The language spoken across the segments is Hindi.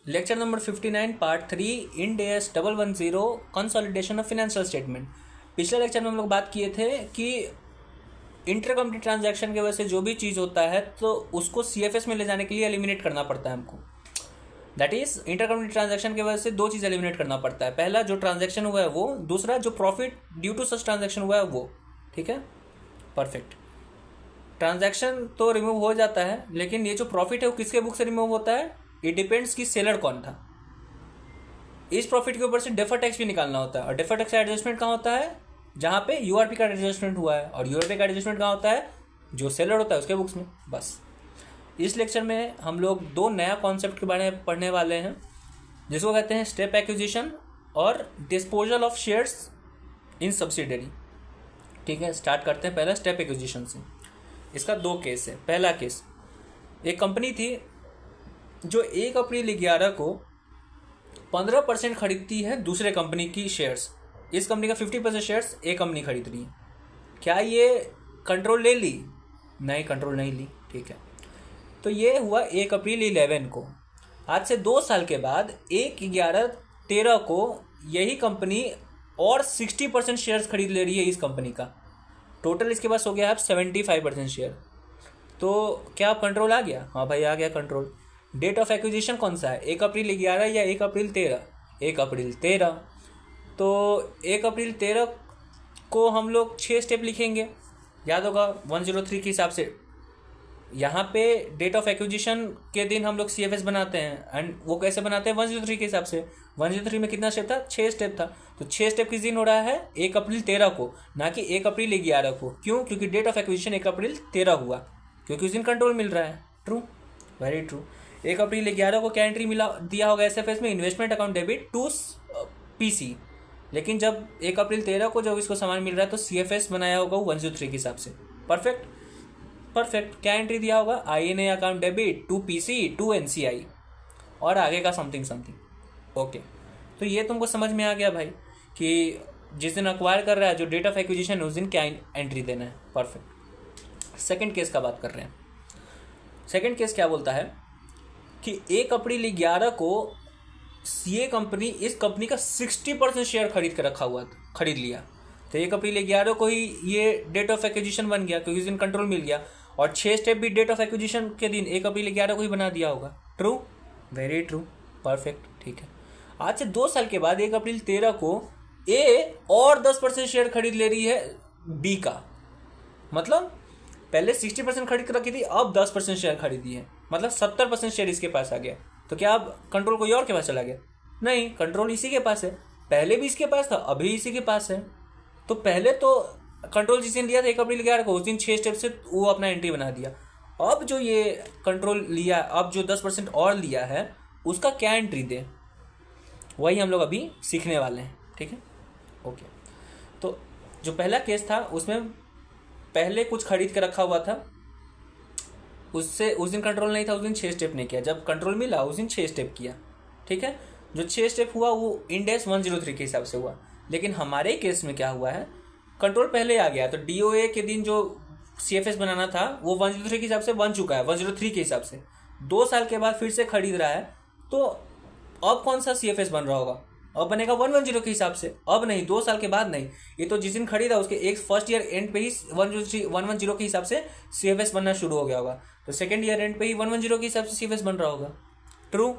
Lecture number 59 part 3 Ind AS 110 consolidation of financial statement. पिछले लेक्चर में हम लोग बात किए थे कि इंटरकंपनी ट्रांजैक्शन की वजह से जो भी चीज़ होता है तो उसको CFS में ले जाने के लिए एलिमिनेट करना पड़ता है हमको। दैट इज इंटरकंपनी ट्रांजैक्शन की वजह से दो चीज़ एलिमिनेट करना पड़ता है, पहला जो ट्रांजैक्शन हुआ है वो, दूसरा जो profit due to such transaction हुआ है वो। ठीक है, परफेक्ट। ट्रांजैक्शन तो रिमूव हो जाता है, लेकिन ये जो प्रॉफिट है वो किसके बुक से रिमूव होता है, इट डिपेंड्स कि सेलर कौन था। इस प्रॉफिट के ऊपर से डेफर टैक्स भी निकालना होता है, और डेफर टैक्स का एडजस्टमेंट कहाँ होता है, जहाँ पे URP का एडजस्टमेंट हुआ है, और URP का एडजस्टमेंट कहाँ होता है, जो सेलर होता है उसके बुक्स में। बस इस लेक्चर में हम लोग दो नया कॉन्सेप्ट के बारे में पढ़ने वाले हैं, जिसको कहते हैं स्टेप एक्विजिशन और disposal of shares in subsidiary. ठीक है, स्टार्ट करते हैं पहले स्टेप एक्विजिशन से। इसका दो केस है। पहला केस, एक कंपनी थी जो 1 अप्रैल 11 को 15% खरीदती है दूसरे कंपनी की शेयर्स। इस कंपनी का 50% शेयर्स एक कंपनी खरीद रही है। क्या ये कंट्रोल ले ली? नहीं, कंट्रोल नहीं ली। ठीक है, तो ये हुआ 1 अप्रैल 11 को। आज से 2 साल के बाद 1/11/13 को यही कंपनी और 60% शेयर्स खरीद ले रही है इस कंपनी का। टोटल इसके पास हो गया अब 75% शेयर। तो क्या अब कंट्रोल आ गया? हाँ भाई, आ गया कंट्रोल। डेट ऑफ एक्विजिशन कौन सा है, 1 अप्रैल 11 या 1 अप्रैल 13? 1 अप्रैल 13। तो 1 अप्रैल 13 को हम लोग 6 स्टेप लिखेंगे, याद होगा 103 के हिसाब से। यहाँ पे डेट ऑफ एक्विजिशन के दिन हम लोग CFS बनाते हैं, एंड वो कैसे बनाते हैं, 103 के हिसाब से। 103 में कितना स्टेप था? 6 स्टेप था। तो 6 स्टेप किस दिन हो रहा है? 1 अप्रैल 13 को, ना कि 1 अप्रैल 11 को। क्यों? क्योंकि डेट ऑफ एक्विजिशन 1 अप्रैल 13 हुआ, क्योंकि उस दिन कंट्रोल मिल रहा है। True, very true. 1 अप्रैल 11 को क्या एंट्री मिला दिया होगा SFS में? Investment account debit to PC। लेकिन जब 1 अप्रैल 13 को जब इसको सामान मिल रहा है तो CFS बनाया होगा 103 के हिसाब से। Perfect, perfect. क्या एंट्री दिया होगा? INA account debit to PC to NCI, और आगे का समथिंग समथिंग। ओके, तो ये तुमको समझ में आ गया भाई कि जिस दिन अक्वायर कर रहा है, जो डेट ऑफ एक्विजिशन है, उस दिन क्या एंट्री देना है। परफेक्ट। सेकंड केस का बात कर रहे हैं। सेकंड केस क्या बोलता है कि 1 अप्रैल 11 को ये कंपनी इस कंपनी का 60% शेयर खरीद लिया। तो 1 अप्रैल 11 को ही ये डेट ऑफ एक्विजिशन बन गया, क्योंकि इस दिन कंट्रोल मिल गया। और 6 स्टेप भी डेट ऑफ एक्विजिशन के दिन 1 अप्रैल 11 को ही बना दिया होगा। True, very true, perfect. ठीक है, आज से 2 साल के बाद 1 अप्रैल 13 को A और 10% शेयर खरीद ले रही है B का। मतलब पहले 60% खरीद कर रखी थी, अब 10% शेयर खरीदी है, मतलब 70% शेयर इसके पास आ गया। तो क्या अब कंट्रोल कोई और के पास चला गया? नहीं, कंट्रोल इसी के पास है। पहले भी इसके पास था, अभी इसी के पास है। तो पहले तो कंट्रोल जिस दिन लिया था 1 अप्रैल 11 को, उस दिन 6 स्टेप से वो अपना एंट्री बना दिया। अब जो ये कंट्रोल लिया, अब जो 10% और लिया है, उसका क्या एंट्री दे, वही हम लोग अभी सीखने वाले हैं। ठीक है, ओके। तो जो पहला केस था उसमें पहले कुछ खरीद के रखा हुआ था, उससे उस दिन कंट्रोल नहीं था, उस दिन 6 स्टेप नहीं किया। जब कंट्रोल मिला उस दिन 6 स्टेप किया। ठीक है, जो 6 स्टेप हुआ वो इंड AS 103 के हिसाब से हुआ। लेकिन हमारे केस में क्या हुआ है, कंट्रोल पहले आ गया, तो DOA के दिन जो CFS बनाना था वो 103 के हिसाब से बन चुका है, 103 के हिसाब से। 2 साल के बाद फिर से खरीद रहा है, तो अब कौन सा CFS बन रहा होगा? अब बनेगा 110 के हिसाब से। अब नहीं, 2 साल के बाद नहीं, ये तो जिस दिन खरीदा उसके एक फर्स्ट ईयर एंड पे ही 110 के हिसाब से CFS बनना शुरू हो गया होगा। तो सेकेंड ईयर एंड पे ही 110 के हिसाब से CFS बन रहा होगा। ट्रू।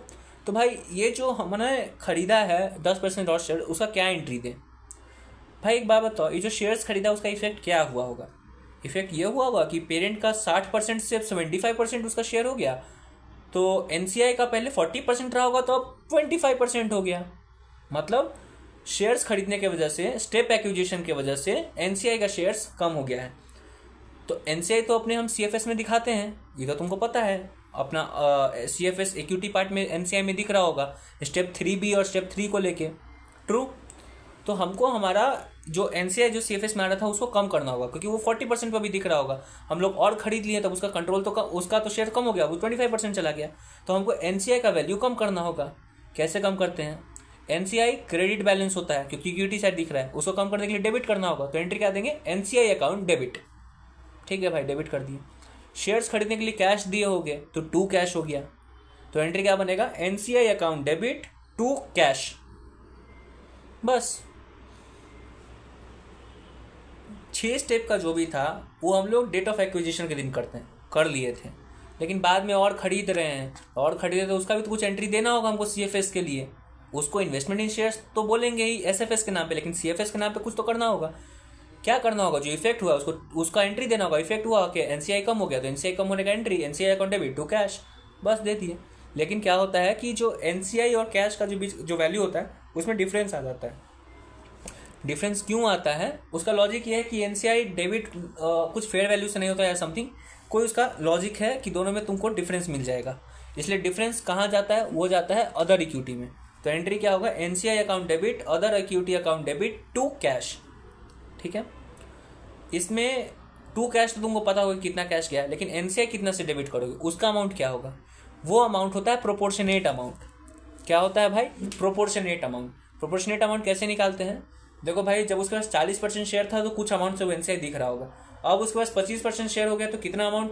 तो भाई ये जो हमने खरीदा है 10% और शेयर, उसका क्या एंट्री दें? भाई एक बात बताओ, ये जो शेयर्स खरीदा उसका इफेक्ट क्या हुआ होगा? इफेक्ट ये हुआ होगा कि पेरेंट का 60% से 75% उसका शेयर हो गया। तो NCI का पहले 40% रहा होगा, तो अब 25% हो गया। मतलब शेयर्स खरीदने की वजह से, स्टेप एक्विजिशन की वजह से NCI का शेयर्स कम हो गया है। तो NCI तो अपने हम CFS में दिखाते हैं, ये तो तुमको पता है। अपना CFS इक्विटी पार्ट में NCI में दिख रहा होगा, स्टेप 3B और स्टेप 3 को लेके। ट्रू। तो हमको हमारा जो NCI जो CFS में आ रहा था उसको कम करना होगा, क्योंकि वो 40% पर भी दिख रहा होगा। हम लोग और खरीद लिए तब उसका कंट्रोल तो उसका तो शेयर कम हो गया, वो 25% चला गया। तो हमको NCI का वैल्यू कम करना होगा। कैसे कम करते हैं? NCI क्रेडिट बैलेंस होता है, क्योंकि इक्विटी साइड दिख रहा है, उसको कम करने के लिए डेबिट करना होगा। तो एंट्री क्या देंगे? NCI account debit. ठीक है भाई, डेबिट कर दिए। शेयर्स खरीदने के लिए कैश दिए होगे तो 2 कैश हो गया। तो एंट्री क्या बनेगा, NCI account debit to cash. बस 6 स्टेप का जो भी था वो हम लोग डेट ऑफ एक्विजिशन के दिन कर लिए थे, लेकिन बाद में और खरीद रहे हैं, और खरीदे तो उसका भी तो कुछ एंट्री देना होगा हमको सीएफएस के लिए। उसको इन्वेस्टमेंट इन शेयर्स तो बोलेंगे ही एसएफएस के नाम पे, लेकिन सीएफएस के नाम पे कुछ तो करना होगा। क्या करना होगा, जो इफेक्ट हुआ उसको उसका एंट्री देना होगा। इफेक्ट हुआ कि एनसीआई कम हो गया तो एनसीआई कम होने का entry, NCI account debit to cash, बस दे दिए। लेकिन क्या होता है कि जो एनसीआई और कैश का जो वैल्यू होता है उसमें डिफरेंस आ जाता है। डिफरेंस क्यों आता है, उसका लॉजिक ये है कि एनसीआई डेबिट कुछ फेयर वैल्यू से नहीं होता है या समथिंग, कोई उसका लॉजिक है कि दोनों में तुमको डिफरेंस मिल जाएगा। इसलिए डिफरेंस कहाँ जाता है, वो जाता है अदर इक्विटी में। तो एंट्री क्या होगा, NCI account debit other equity account debit to cash. ठीक है, इसमें टू कैश तो तुमको पता होगा कितना कैश गया है, लेकिन एनसीआई कितना से डेबिट करोगे उसका अमाउंट क्या होगा, वो अमाउंट होता है प्रोपोर्शनेट अमाउंट। क्या होता है भाई, प्रोपोर्शनेट अमाउंट। प्रोपोर्शनेट अमाउंट कैसे निकालते हैं, देखो भाई, जब उसके पास 40% शेयर था तो कुछ अमाउंट से वो एनसीआई दिख रहा होगा। अब उसके पास 25% शेयर हो गया तो कितना अमाउंट,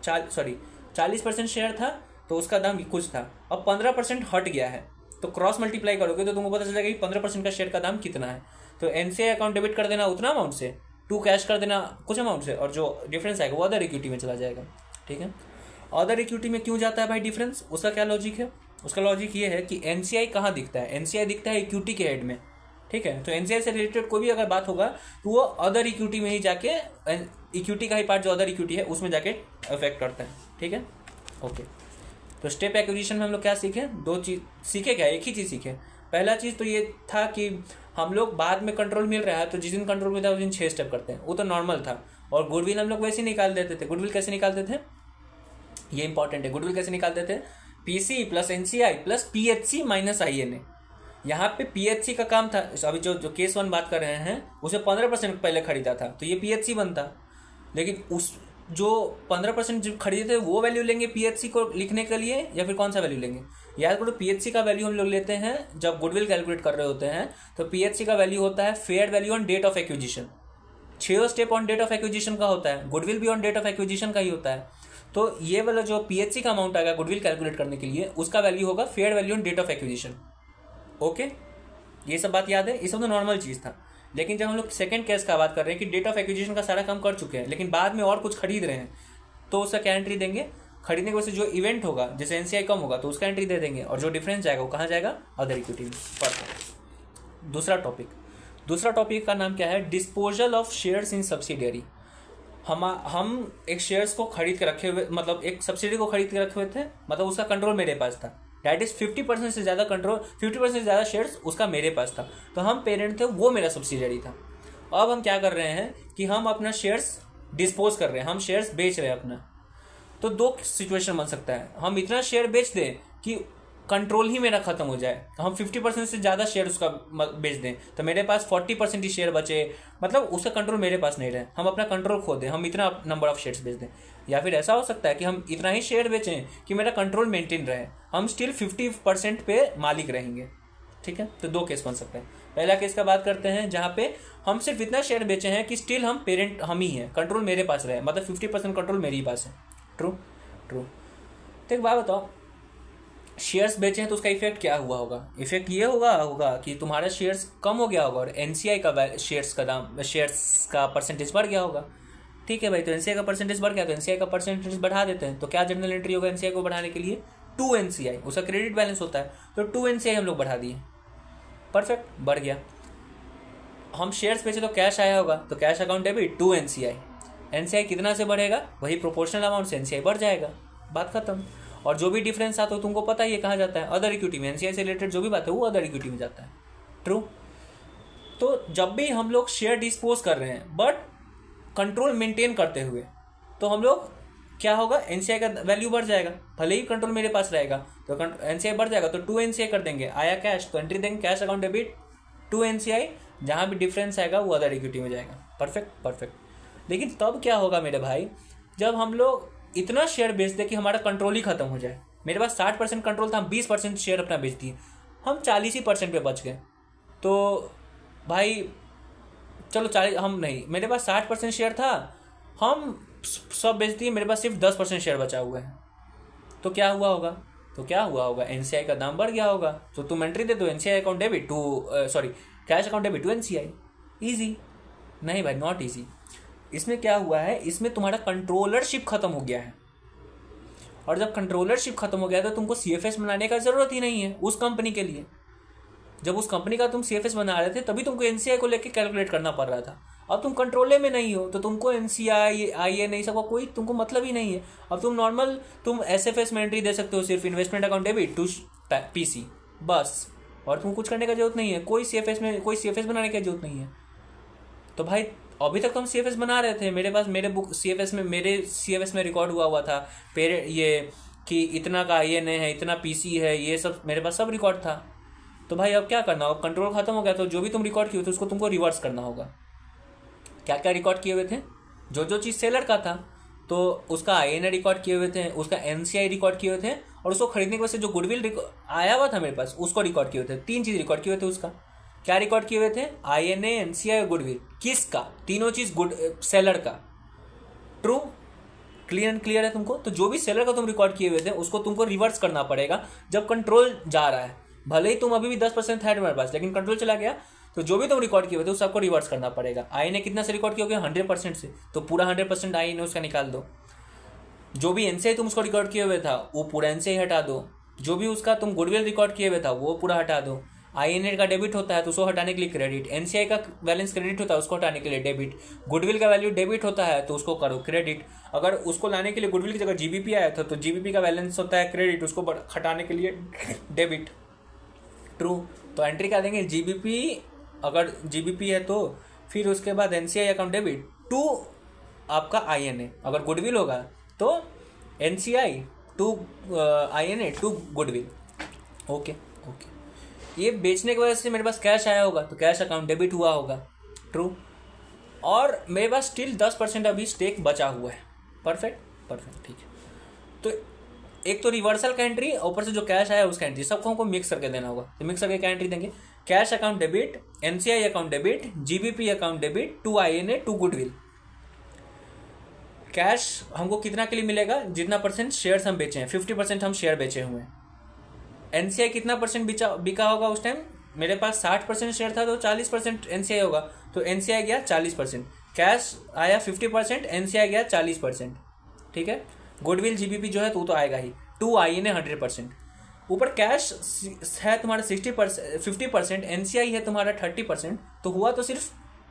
40% शेयर था तो उसका दाम कुछ था, अब 15% हट गया है, तो क्रॉस मल्टीप्लाई करोगे तो तुमको पता चलेगा कि 15% का शेयर का दाम कितना है। तो एनसीआई अकाउंट डेबिट कर देना उतना अमाउंट से, टू कैश कर देना कुछ अमाउंट से, और जो डिफरेंस आएगा वो अदर इक्विटी में चला जाएगा। ठीक है, अदर इक्विटी में क्यों जाता है भाई डिफरेंस, उसका क्या लॉजिक है, उसका लॉजिक ये है कि एनसीआई कहाँ दिखता है, एनसीआई दिखता है इक्विटी के हेड में। ठीक है, तो एनसीआई से रिलेटेड कोई भी अगर बात होगा तो वो अदर इक्विटी में ही जाके, इक्विटी का ही पार्ट जो अदर इक्विटी है उसमें जाके अफेक्ट करता है। ठीक है, ओके। तो स्टेप एक्विजिशन में हम लोग क्या सीखे, दो चीज सीखे, क्या एक ही चीज़ सीखे। पहला चीज़ तो ये था कि हम लोग बाद में कंट्रोल मिल रहा है तो जिस दिन कंट्रोल मिलता है उस दिन 6 स्टेप करते हैं, वो तो नॉर्मल था। और गुडविल हम लोग वैसे ही निकाल देते थे। गुडविल कैसे निकालते थे, ये इंपॉर्टेंट है। गुडविल कैसे निकालते थे, PC plus NCI plus PHC minus INA. यहाँ पे पीएचसी का काम था, अभी जो केस 1 बात कर रहे हैं उसे 15% पहले खरीदा था तो ये पीएचसी बनता, लेकिन उस जो 15% जो खरीदे थे वो वैल्यू लेंगे पीएचसी को लिखने के लिए, या फिर कौन सा वैल्यू लेंगे, याद करो पीएचसी का वैल्यू हम लोग लेते हैं जब गुडविल कैलकुलेट कर रहे होते हैं, तो पीएचसी का वैल्यू होता है fair value on date of acquisition. 6 step on date of acquisition का होता है, गुडविल भी ऑन डेट ऑफ एक्विजिशन का ही होता है। तो ये वाला जो पीएचसी का अमाउंट आएगा गुडविल कैलकुलेट करने के लिए, उसका वैल्यू होगा fair value on date of acquisition. Okay, ये सब बात याद है, ये सब तो नॉर्मल चीज़ था। लेकिन जब हम लोग सेकंड केस का बात कर रहे हैं कि डेट ऑफ एक्विजिशन का सारा काम कर चुके हैं लेकिन बाद में और कुछ खरीद रहे हैं, तो उसका क्या एंट्री देंगे, खरीदने की वजह से जो इवेंट होगा, जैसे एनसीआई कम होगा तो उसका एंट्री दे देंगे, और जो डिफरेंस जाएगा वो कहाँ जाएगा, अदर इक्विटी में। दूसरा टॉपिक का नाम क्या है, disposal of shares in subsidiary. हम एक शेयर्स को खरीद के रखे हुए, मतलब एक सब्सिडी को खरीद के रखे हुए थे, मतलब उसका कंट्रोल मेरे पास था, डैट इज 50% से ज़्यादा कंट्रोल, 50% से ज़्यादा शेयर्स उसका मेरे पास था, तो हम पेरेंट थे, वो मेरा सब्सिडियरी था। अब हम क्या कर रहे हैं कि हम अपना शेयर्स डिस्पोज कर रहे हैं, हम शेयर्स बेच रहे हैं अपना। तो 2 सिचुएशन बन सकता है, हम इतना शेयर बेच दें कि कंट्रोल ही मेरा खत्म हो जाए, तो हम 50% से ज़्यादा शेयर उसका बेच दें तो मेरे पास 40% ही शेयर बचे, मतलब उसका कंट्रोल मेरे पास नहीं रहे, हम अपना कंट्रोल खो दें, हम इतना नंबर ऑफ शेयर्स बेच दें। या फिर ऐसा हो सकता है कि हम इतना ही शेयर बेचें कि मेरा कंट्रोल मेंटेन रहे, हम स्टिल 50% पे मालिक रहेंगे। ठीक है, तो 2 केस बन सकते हैं। पहला केस का बात करते हैं जहाँ पे हम सिर्फ इतना शेयर बेचे हैं कि स्टिल हम पेरेंट हम ही हैं, कंट्रोल मेरे पास रहे, मतलब 50% कंट्रोल मेरे ही पास है। ट्रू। तो एक बात बताओ, शेयर्स बेचे हैं तो उसका इफेक्ट क्या हुआ होगा, इफेक्ट ये होगा कि तुम्हारा शेयर्स कम हो गया होगा और एनसीआई का शेयर्स का परसेंटेज बढ़ गया होगा। ठीक है भाई, तो एनसीआई का परसेंटेज बढ़ गया तो एनसीआई का परसेंटेज बढ़ा देते हैं। तो क्या जनरल एंट्री होगा एनसीआई को बढ़ाने के लिए, 2 एनसीआई, उसका क्रेडिट बैलेंस होता है, तो 2 एनसीआई हम लोग बढ़ा दिए, परफेक्ट, बढ़ गया। हम शेयर्स बेचे तो कैश आया होगा, तो cash account debit 2 NCI, NCI कितना से बढ़ेगा, वही प्रोपोर्शनल अमाउंट से एनसीआई बढ़ जाएगा, बात खत्म। और जो भी डिफरेंस आता है तुमको पता ही है कहाँ जाता है, अदर इक्विटी में। एनसीआई से रिलेटेड जो भी बात है वो अदर इक्विटी में जाता है। ट्रू। तो जब भी हम लोग शेयर डिस्पोज कर रहे हैं बट कंट्रोल मेंटेन करते हुए, तो हम लोग क्या होगा, एनसीआई का वैल्यू बढ़ जाएगा, भले ही कंट्रोल मेरे पास रहेगा तो एनसीआई बढ़ जाएगा, तो 2 एनसीआई कर देंगे, आया कैश तो एंट्री देंगे कैश अकाउंट डेबिट 2 एनसीआई, जहाँ भी डिफरेंस आएगा वो अदर इक्विटी में जाएगा। परफेक्ट। लेकिन तब क्या होगा मेरे भाई, जब हम लोग इतना शेयर बेच दे कि हमारा कंट्रोल ही खत्म हो जाए। मेरे पास 60% कंट्रोल था, हम 20% शेयर अपना बेच दिए, हम 40% पे बच गए। तो भाई चलो 40, हम नहीं, मेरे पास 60% शेयर था, हम सब बेच दिए, मेरे पास सिर्फ 10% शेयर बचा हुआ है। तो क्या हुआ होगा, एनसीआई का दाम बढ़ गया होगा, तो तुम एंट्री दे दो NCI account debit to cash account debit to NCI. Easy? नहीं भाई, नॉट ईजी। इसमें क्या हुआ है, इसमें तुम्हारा कंट्रोलरशिप खत्म हो गया है, और जब कंट्रोलरशिप खत्म हो गया तो तुमको सीएफएस बनाने का जरूरत ही नहीं है उस कंपनी के लिए। जब उस कंपनी का तुम सीएफएस बना रहे थे तभी तुमको एनसीआई को लेके कैलकुलेट करना पड़ रहा था। अब तुम कंट्रोले में नहीं हो तो तुमको एनसीआई आईए नहीं सबका कोई तुमको मतलब ही नहीं है। अब तुम नॉर्मल तुम एसएफएस में एंट्री दे सकते हो, सिर्फ investment account debit to PC, बस, और तुम कुछ करने का जरूरत नहीं है, कोई सीएफएस बनाने की जरूरत नहीं है। तो भाई अभी तक तो हम सीएफएस बना रहे थे, मेरे पास मेरे सीएफएस में रिकॉर्ड हुआ था ये कि इतना का आईएनए है, इतना पीसी है, ये सब मेरे पास सब रिकॉर्ड था। तो भाई अब क्या करना होगा, कंट्रोल खत्म हो गया तो जो भी तुम रिकॉर्ड किए थे उसको तुमको रिवर्स करना होगा। क्या क्या रिकॉर्ड किए हुए थे, जो चीज़ सेलर का था तो उसका आईएनए रिकॉर्ड किए हुए थे, उसका एनसीआई रिकॉर्ड किए हुए थे, और उसको खरीदने के वजह से जो गुडविल आया हुआ था मेरे पास उसको रिकॉर्ड किए हुए थे। 3 चीज़ रिकॉर्ड किए हुए थे। उसका क्या रिकॉर्ड किए हुए थे, आईएनए, एनसीआई और गुडविल। किसका? तीनों चीज़ सेलर का। ट्रू? क्लियर है तुमको? तो जो भी सेलर का तुम रिकॉर्ड किए हुए थे उसको तुमको रिवर्स करना पड़ेगा जब कंट्रोल जा रहा है। भले ही तुम अभी भी 10% था तुम्हारे पास, लेकिन कंट्रोल चला गया तो जो भी तुम रिकॉर्ड किए हुए थे उस सबको रिवर्स करना पड़ेगा। आईएनए कितना से रिकॉर्ड किया, 100% से, तो पूरा 100% आईएनए उसका निकाल दो। जो भी एनसीआई तुम उसको रिकॉर्ड किए हुए था वो पूरा एनसीआई हटा दो। जो भी उसका तुम गुडविल रिकॉर्ड किए हुए था वो पूरा हटा दो। आईएनए का डेबिट होता है तो उसको हटाने के लिए क्रेडिट, एनसीआई का बैलेंस क्रेडिट होता है उसको हटाने के लिए डेबिट, गुडविल का वैल्यू डेबिट होता है तो उसको करो क्रेडिट। अगर उसको लाने के लिए गुडविल की जगह जीबीपी आया था तो जीबीपी का बैलेंस होता है क्रेडिट, उसको हटाने के लिए डेबिट। ट्रू? तो एंट्री क्या देंगे, जीबीपी, अगर जीबीपी है तो फिर उसके बाद एनसीआई अकाउंट डेबिट टू आपका आईएनए, अगर गुडविल होगा तो NCI to INA to goodwill. Okay, ये बेचने की वजह से मेरे पास कैश आया होगा तो कैश अकाउंट डेबिट हुआ होगा। ट्रू? और मेरे पास स्टिल 10% अभी स्टेक बचा हुआ है। परफेक्ट, ठीक है। तो एक तो रिवर्सल का एंट्री, ऊपर से जो कैश आया उसका एंट्री, सबको हमको मिक्स करके देना होगा। तो मिक्स करके क्या एंट्री देंगे, cash account debit, NCI account debit, GBP account debit to INA to goodwill. Cash हमको कितना के लिए मिलेगा, जितना परसेंट शेयर्स हम बेचे हैं, 50% हम शेयर बेचे हुए हैं। एनसीआई कितना परसेंट बिका होगा उस टाइम, मेरे पास 60% शेयर था तो 40% एनसीआई होगा, तो एनसीआई गया 40%, कैश आया 50%, एनसीआई गया 40%। ठीक है। गुडविल जीबीपी जो है तो आएगा ही, टू आईएनए 100%। ऊपर कैश है तुम्हारा 50%, एनसीआई है तुम्हारा 30%, तो हुआ तो सिर्फ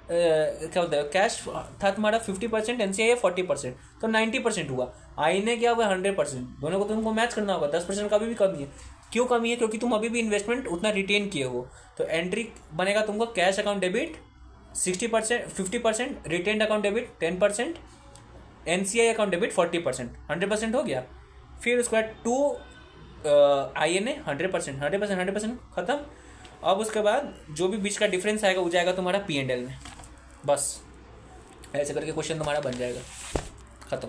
क्या बोलते हैं, कैश था तुम्हारा 50%, एनसीआई है 40%, तो 90% हुआ। आईएनए क्या हुआ 100%। दोनों को तुमको मैच करना होगा। 10% का भी कमी है। क्यों कमी है? क्योंकि तुम अभी भी इन्वेस्टमेंट उतना रिटेन किए हो। तो एंट्री बनेगा तुमको cash account debit 60%, 50%, retain account debit 10%, NCI account debit 40%, 100% हो गया। फिर उसके बाद टू आईएनए 100% खत्म। अब उसके बाद जो भी बीच का डिफरेंस आएगा वो जाएगा तुम्हारा पी एंड एल में। बस ऐसे करके क्वेश्चन तुम्हारा बन जाएगा, खत्म।